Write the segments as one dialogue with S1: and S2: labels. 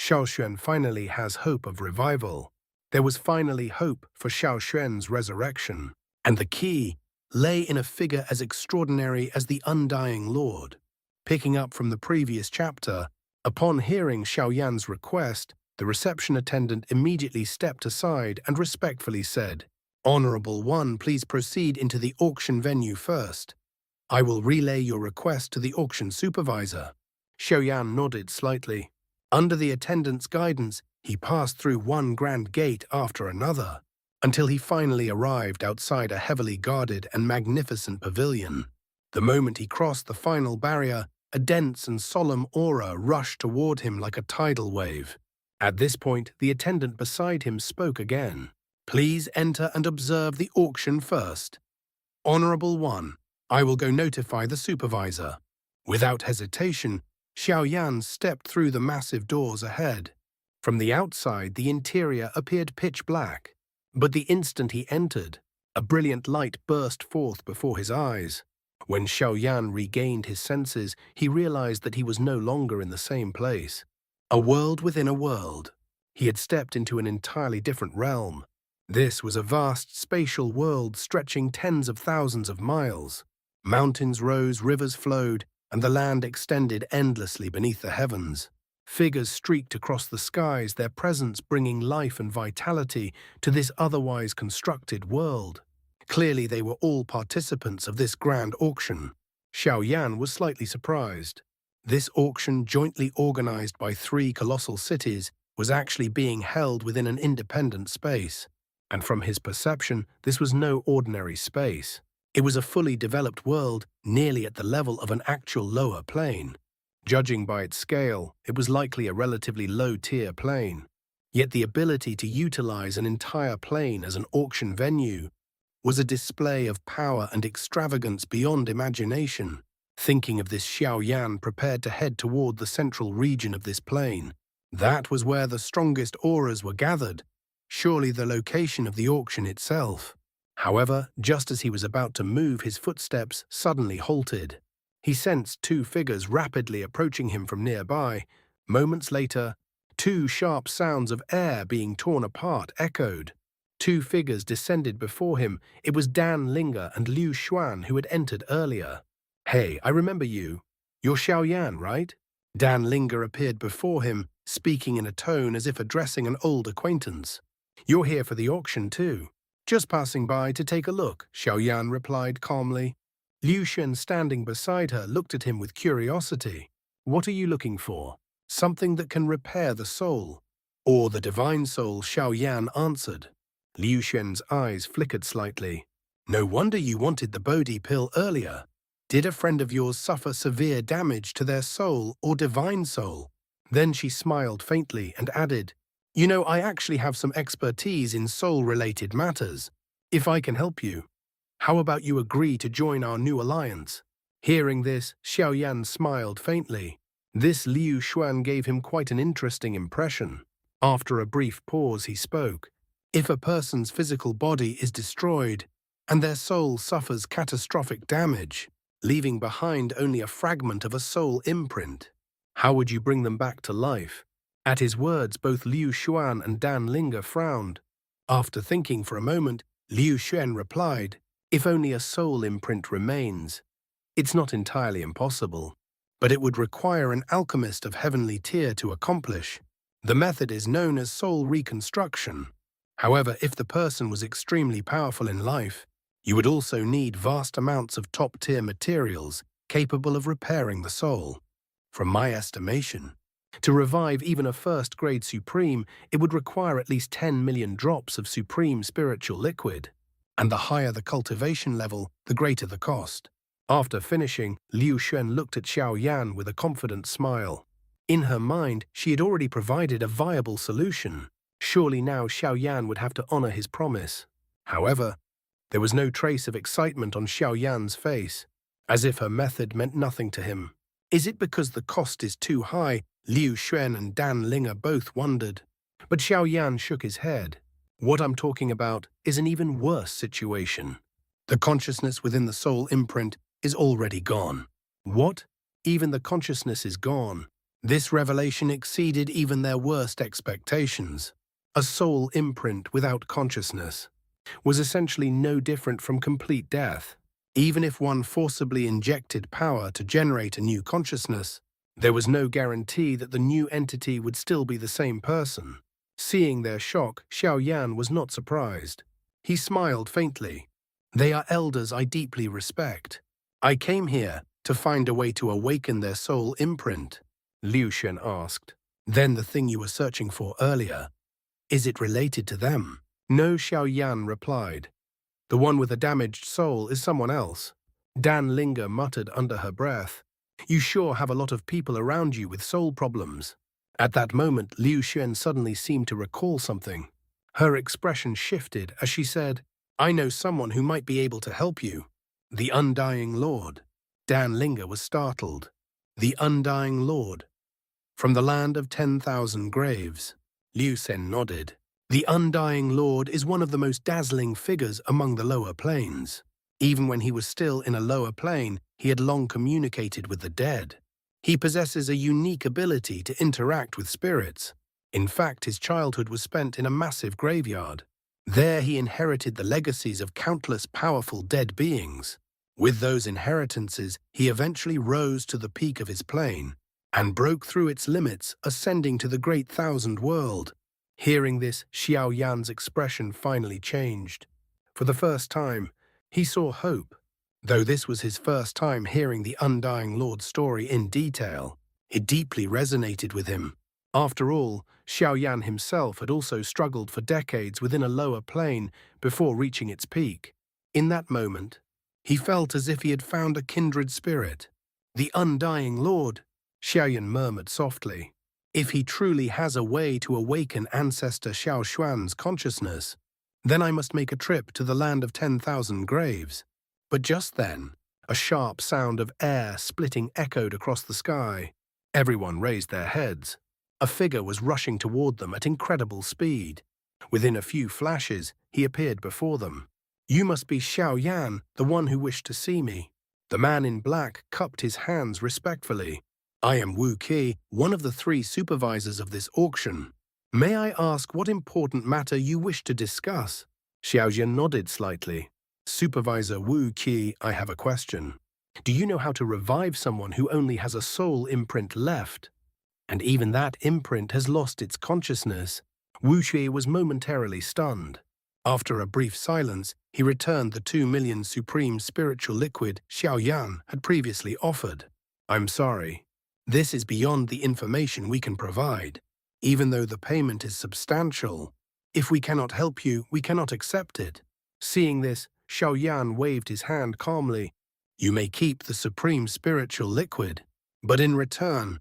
S1: Xiao Xuan finally has hope of revival. There was finally hope for Xiao Xuan's resurrection, and the key lay in a figure as extraordinary as the Undying Lord. Picking up from the previous chapter, upon hearing Xiao Yan's request, the reception attendant immediately stepped aside and respectfully said, "Honorable One, please proceed into the auction venue first. I will relay your request to the auction supervisor." Xiao Yan nodded slightly. Under the attendant's guidance, he passed through one grand gate after another, until he finally arrived outside a heavily guarded and magnificent pavilion. The moment he crossed the final barrier, a dense and solemn aura rushed toward him like a tidal wave. At this point, the attendant beside him spoke again. "Please enter and observe the auction first. Honorable One, I will go notify the supervisor." Without hesitation, Xiao Yan stepped through the massive doors ahead. From the outside, the interior appeared pitch black. But the instant he entered, a brilliant light burst forth before his eyes. When Xiao Yan regained his senses, he realized that he was no longer in the same place. A world within a world. He had stepped into an entirely different realm. This was a vast spatial world stretching tens of thousands of miles. Mountains rose, rivers flowed, and the land extended endlessly beneath the heavens. Figures streaked across the skies, their presence bringing life and vitality to this otherwise constructed world. Clearly they were all participants of this grand auction. Xiao Yan was slightly surprised. This auction, jointly organized by 3 colossal cities, was actually being held within an independent space. And from his perception, this was no ordinary space. It was a fully developed world, nearly at the level of an actual lower plane. Judging by its scale, it was likely a relatively low-tier plane. Yet the ability to utilize an entire plane as an auction venue was a display of power and extravagance beyond imagination. Thinking of this, Xiao Yan prepared to head toward the central region of this plane. That was where the strongest auras were gathered, surely the location of the auction itself. However, just as he was about to move, his footsteps suddenly halted. He sensed 2 figures rapidly approaching him from nearby. Moments later, 2 sharp sounds of air being torn apart echoed. 2 figures descended before him. It was Dan Linger and Liu Xuan who had entered earlier. "Hey, I remember you. You're Xiao Yan, right?" Dan Linger appeared before him, speaking in a tone as if addressing an old acquaintance. "You're here for the auction too." "Just passing by to take a look," Xiao Yan replied calmly. Liu Xuan, standing beside her, looked at him with curiosity. "What are you looking for?" "Something that can repair the soul." "Or the divine soul," Xiao Yan answered. Liu Xuan's eyes flickered slightly. "No wonder you wanted the Bodhi pill earlier. Did a friend of yours suffer severe damage to their soul or divine soul?" Then she smiled faintly and added, "You know, I actually have some expertise in soul-related matters. If I can help you, how about you agree to join our new alliance?" Hearing this, Xiao Yan smiled faintly. This Liu Xuan gave him quite an interesting impression. After a brief pause, he spoke. "If a person's physical body is destroyed and their soul suffers catastrophic damage, leaving behind only a fragment of a soul imprint, how would you bring them back to life?" At his words, both Liu Xuan and Dan Linger frowned. After thinking for a moment, Liu Xuan replied, "If only a soul imprint remains, it's not entirely impossible, but it would require an alchemist of heavenly tier to accomplish. The method is known as soul reconstruction. However, if the person was extremely powerful in life, you would also need vast amounts of top-tier materials capable of repairing the soul. From my estimation, to revive even a first-grade Supreme, it would require at least 10 million drops of Supreme spiritual liquid. And the higher the cultivation level, the greater the cost." After finishing, Liu Xuan looked at Xiao Yan with a confident smile. In her mind, she had already provided a viable solution. Surely now Xiao Yan would have to honor his promise. However, there was no trace of excitement on Xiao Yan's face, as if her method meant nothing to him. Is it because the cost is too high? Liu Xuan and Dan Linger both wondered. But Xiao Yan shook his head. "What I'm talking about is an even worse situation. The consciousness within the soul imprint is already gone." "What? Even the consciousness is gone?" This revelation exceeded even their worst expectations. A soul imprint without consciousness was essentially no different from complete death. Even if one forcibly injected power to generate a new consciousness, there was no guarantee that the new entity would still be the same person. Seeing their shock, Xiao Yan was not surprised. He smiled faintly. "They are elders I deeply respect. I came here to find a way to awaken their soul imprint." Liu Shen asked. "Then the thing you were searching for earlier, is it related to them?" "No," Xiao Yan replied. "The one with a damaged soul is someone else." Dan Linger muttered under her breath. "You sure have a lot of people around you with soul problems." At that moment, Liu Shen suddenly seemed to recall something. Her expression shifted as she said, "I know someone who might be able to help you." "The Undying Lord." Dan Linger was startled. "The Undying Lord? From the land of 10,000 graves?" Liu Shen nodded. "The Undying Lord is one of the most dazzling figures among the lower planes. Even when he was still in a lower plane, he had long communicated with the dead. He possesses a unique ability to interact with spirits. In fact, his childhood was spent in a massive graveyard. There he inherited the legacies of countless powerful dead beings. With those inheritances, he eventually rose to the peak of his plane and broke through its limits, ascending to the Great Thousand World." Hearing this, Xiao Yan's expression finally changed. For the first time, he saw hope. Though this was his first time hearing the Undying Lord's story in detail, it deeply resonated with him. After all, Xiao Yan himself had also struggled for decades within a lower plane before reaching its peak. In that moment, he felt as if he had found a kindred spirit. "The Undying Lord," Xiao Yan murmured softly. "If he truly has a way to awaken ancestor Xiao Xuan's consciousness, then I must make a trip to the land of 10,000 graves." But just then, a sharp sound of air splitting echoed across the sky. Everyone raised their heads. A figure was rushing toward them at incredible speed. Within a few flashes, he appeared before them. "You must be Xiao Yan, the one who wished to see me." The man in black cupped his hands respectfully. "I am Wu Qi, one of the 3 supervisors of this auction. May I ask what important matter you wish to discuss?" Xiao Yan nodded slightly. "Supervisor Wu Qi, I have a question. Do you know how to revive someone who only has a soul imprint left? And even that imprint has lost its consciousness." Wu Qi was momentarily stunned. After a brief silence, he returned the 2 million supreme spiritual liquid Xiao Yan had previously offered. "I'm sorry. This is beyond the information we can provide. Even though the payment is substantial, if we cannot help you, we cannot accept it." Seeing this, Xiao Yan waved his hand calmly. "You may keep the supreme spiritual liquid, but in return,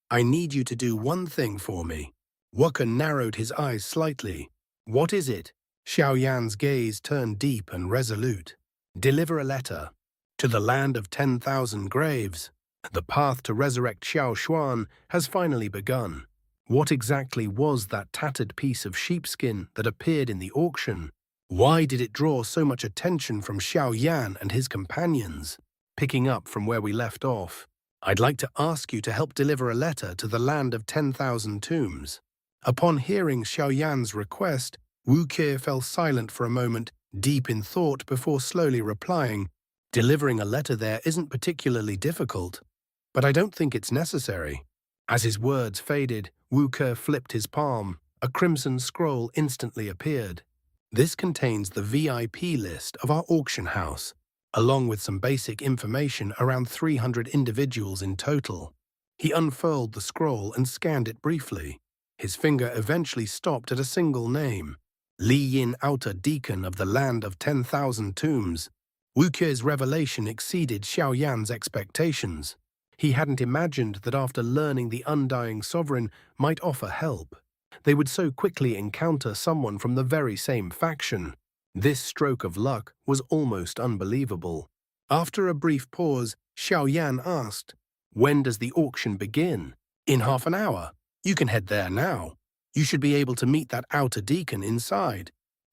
S1: I need you to do one thing for me." Wukong narrowed his eyes slightly. "What is it?" Xiao Yan's gaze turned deep and resolute. "Deliver a letter to the land of 10,000 graves. The path to resurrect Xiao Xuan has finally begun." What exactly was that tattered piece of sheepskin that appeared in the auction? Why did it draw so much attention from Xiao Yan and his companions? Picking up from where we left off, "I'd like to ask you to help deliver a letter to the land of 10,000 tombs." Upon hearing Xiao Yan's request, Wu Qi fell silent for a moment, deep in thought before slowly replying, "Delivering a letter there isn't particularly difficult, but I don't think it's necessary." As his words faded, Wu Qi flipped his palm. A crimson scroll instantly appeared. "This contains the VIP list of our auction house, along with some basic information around 300 individuals in total." He unfurled the scroll and scanned it briefly. His finger eventually stopped at a single name: Li Yin, Outer Deacon of the Land of 10,000 Tombs. Wu Qi's revelation exceeded Xiao Yan's expectations. He hadn't imagined that after learning the Undying Sovereign might offer help, they would so quickly encounter someone from the very same faction. This stroke of luck was almost unbelievable. After a brief pause, Xiao Yan asked, "When does the auction begin?" "In half an hour. You can head there now. You should be able to meet that outer deacon inside."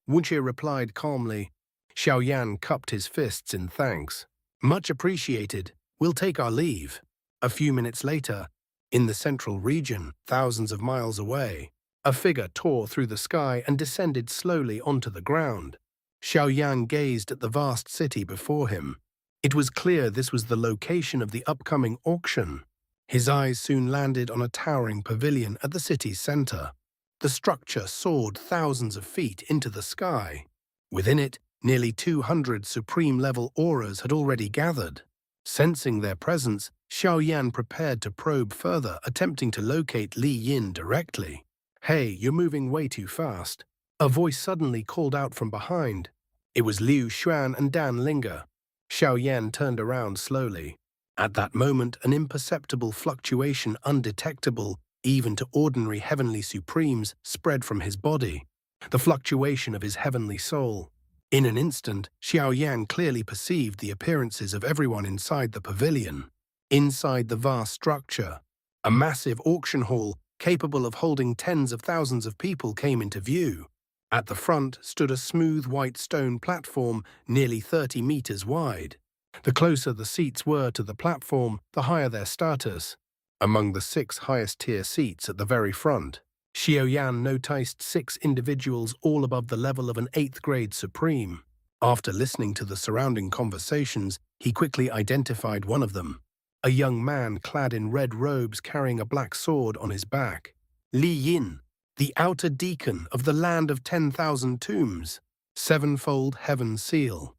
S1: Wu Qi replied calmly. Xiao Yan cupped his fists in thanks. "Much appreciated. We'll take our leave." A few minutes later, In the central region, thousands of miles away, a figure tore through the sky and descended slowly onto the ground. Xiao Yan gazed at the vast city before him. It was clear this was the location of the upcoming auction. His eyes soon landed on a towering pavilion at the city's center. The structure soared thousands of feet into the sky. Within it, nearly 200 supreme-level auras had already gathered. Sensing their presence, Xiao Yan prepared to probe further, attempting to locate Li Yin directly. "Hey, you're moving way too fast." A voice suddenly called out from behind. It was Liu Xuan and Dan Linger. Xiao Yan turned around slowly. At that moment, an imperceptible fluctuation undetectable even to ordinary heavenly supremes spread from his body, the fluctuation of his heavenly soul. In an instant, Xiao Yan clearly perceived the appearances of everyone inside the pavilion. Inside the vast structure, a massive auction hall capable of holding tens of thousands of people came into view. At the front stood a smooth white stone platform nearly 30 meters wide. The closer the seats were to the platform, the higher their status. Among the 6 highest-tier seats at the very front, Xiao Yan noticed 6 individuals all above the level of an 8th-grade supreme. After listening to the surrounding conversations, he quickly identified one of them, a young man clad in red robes carrying a black sword on his back. Li Yin, the outer deacon of the land of 10,000 tombs, 7-fold heaven seal.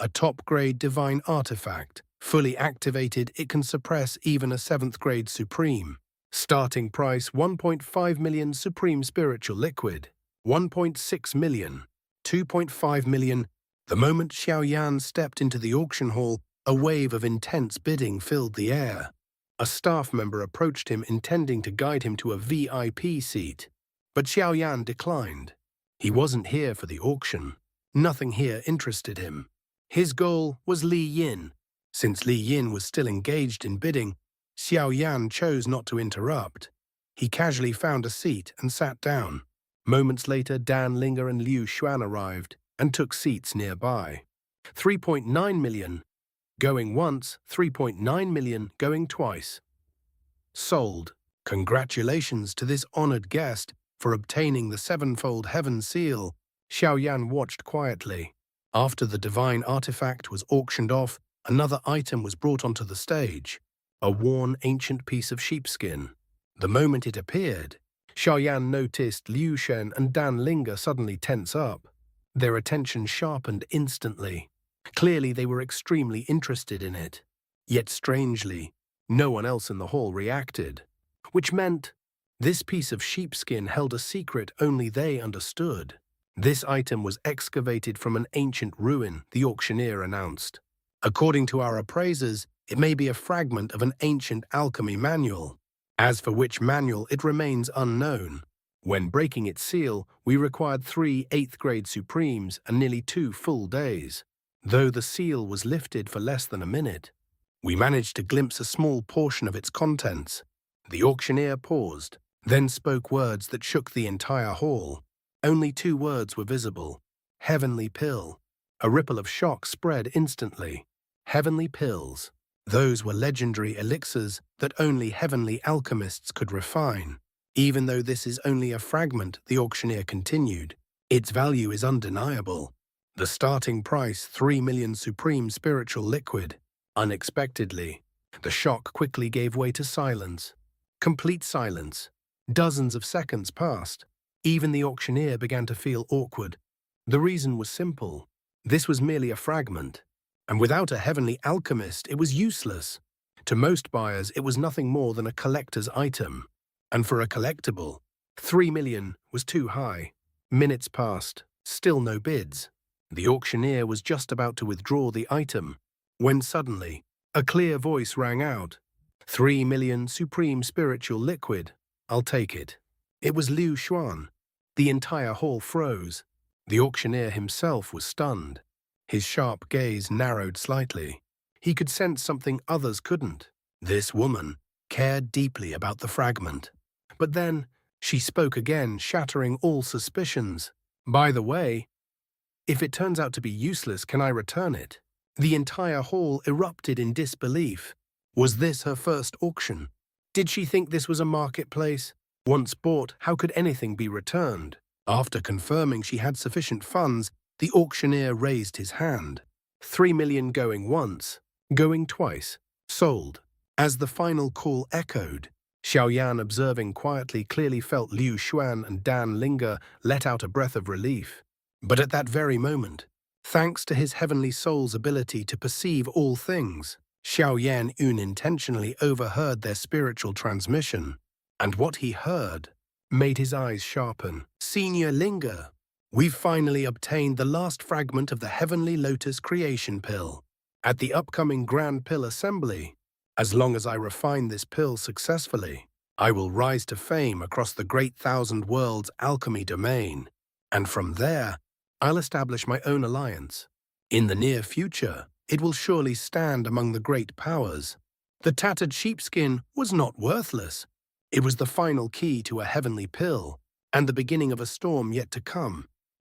S1: A top-grade divine artifact. Fully activated, it can suppress even a 7th-grade supreme. Starting price 1.5 million supreme spiritual liquid, 1.6 million, 2.5 million. The moment Xiao Yan stepped into the auction hall, a wave of intense bidding filled the air. A staff member approached him intending to guide him to a VIP seat. But Xiao Yan declined. He wasn't here for the auction. Nothing here interested him. His goal was Li Yin. Since Li Yin was still engaged in bidding, Xiao Yan chose not to interrupt. He casually found a seat and sat down. Moments later, Dan Linger and Liu Xuan arrived and took seats nearby. 3.9 million. Going once, 3.9 million going twice. Sold. Congratulations to this honored guest for obtaining the 7-fold heaven seal. Xiao Yan watched quietly. After the divine artifact was auctioned off, another item was brought onto the stage, a worn ancient piece of sheepskin. The moment it appeared, Xiao Yan noticed Liu Shen and Dan Linger suddenly tense up. Their attention sharpened instantly. Clearly they were extremely interested in it. Yet strangely, no one else in the hall reacted, which meant this piece of sheepskin held a secret only they understood. This item was excavated from an ancient ruin, the auctioneer announced. According to our appraisers, it may be a fragment of an ancient alchemy manual. As for which manual, it remains unknown. When breaking its seal, we required 3 8th-grade supremes and nearly 2 full days. Though the seal was lifted for less than a minute, we managed to glimpse a small portion of its contents. The auctioneer paused, then spoke words that shook the entire hall. Only 2 words were visible. Heavenly pill. A ripple of shock spread instantly. Heavenly pills. Those were legendary elixirs that only heavenly alchemists could refine. Even though this is only a fragment, the auctioneer continued, its value is undeniable. The starting price, 3 million supreme spiritual liquid. Unexpectedly, the shock quickly gave way to silence. Complete silence. Dozens of seconds passed. Even the auctioneer began to feel awkward. The reason was simple. This was merely a fragment, and without a heavenly alchemist, it was useless. To most buyers, it was nothing more than a collector's item. And for a collectible, 3 million was too high. Minutes passed, still no bids. The auctioneer was just about to withdraw the item, when suddenly, a clear voice rang out. 3 million supreme spiritual liquid. I'll take it. It was Liu Xuan. The entire hall froze. The auctioneer himself was stunned. His sharp gaze narrowed slightly. He could sense something others couldn't. This woman cared deeply about the fragment. But then, she spoke again, shattering all suspicions. By the way, if it turns out to be useless, can I return it? The entire hall erupted in disbelief. Was this her first auction? Did she think this was a marketplace? Once bought, how could anything be returned? After confirming she had sufficient funds, the auctioneer raised his hand. 3 million going once, going twice, sold. As the final call echoed, Xiaoyan, observing quietly, clearly felt Liu Xuan and Dan Linger let out a breath of relief. But at that very moment, thanks to his heavenly soul's ability to perceive all things, Xiaoyan unintentionally overheard their spiritual transmission, and what he heard made his eyes sharpen. Senior Linger, we've finally obtained the last fragment of the Heavenly Lotus creation pill. At the upcoming Grand Pill Assembly, as long as I refine this pill successfully, I will rise to fame across the great thousand worlds alchemy domain, and from there, I'll establish my own alliance. In the near future, it will surely stand among the great powers. The tattered sheepskin was not worthless. It was the final key to a heavenly pill, and the beginning of a storm yet to come.